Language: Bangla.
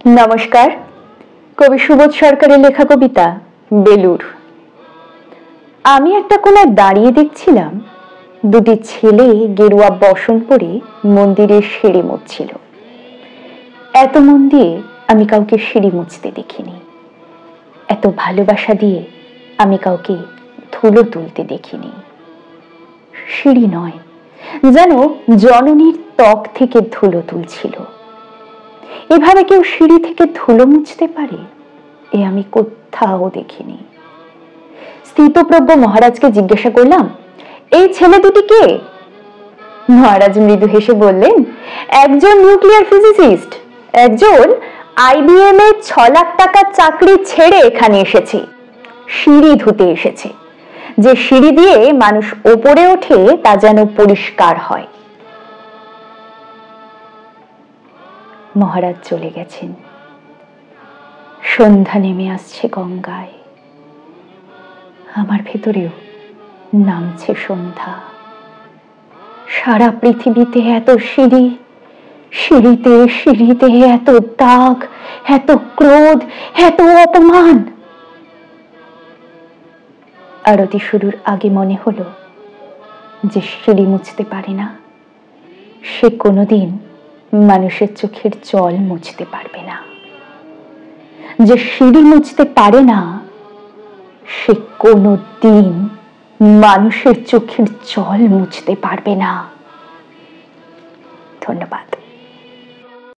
নমস্কার। কবি সুবোধ সরকারের লেখা কবিতা বেলুর। আমি একটা কোণায় দাঁড়িয়ে দেখছিলাম দুটি ছেলে গেরুয়া বসন পরে মন্দিরের সিঁড়ি মুছছিল। এত মন দিয়ে আমি কাউকে সিঁড়ি মুছতে দেখিনি, এত ভালোবাসা দিয়ে আমি কাউকে ধুলো তুলতে দেখিনি। সিঁড়ি নয়, যেন জননীর ত্বক থেকে ধুলো তুলছিল। এভাবে কেউ সিঁড়ি থেকে ধুলো মুছতে পারে এ আমি কোথাও দেখিনি। স্থিতপ্রজ্ঞ মহারাজকে জিজ্ঞাসা করলাম, এই ছেলে দুটি কে? মহারাজ মৃদু হেসে বললেন, একজন নিউক্লিয়ার ফিজিসিস্ট, একজন IBM এ 6 লাখ টাকার চাকরি ছেড়ে এখানে এসেছে, সিঁড়ি ধুতে এসেছে। যে সিঁড়ি দিয়ে মানুষ ওপরে ওঠে তা যেন পরিষ্কার হয়। মহারাজ চলে গেছেন। সন্ধ্যা নেমে আসছে গঙ্গায়, আমার ভেতরেও নামছে সন্ধ্যা। সারা পৃথিবীতে এত সিঁড়ি, সিঁড়িতে সিঁড়িতে এত দাগ, এত ক্রোধ, এত অপমান। আরতি শুরুর আগে মনে হলো, যে সিঁড়ি মুছতে পারে না সে কোনোদিন মানুষের চোখের জল মুছতে পারবে না। যে সিঁড়ি মুছতে পারে না সে কোনোদিন মানুষের চোখের জল মুছতে পারবে না। ধন্যবাদ।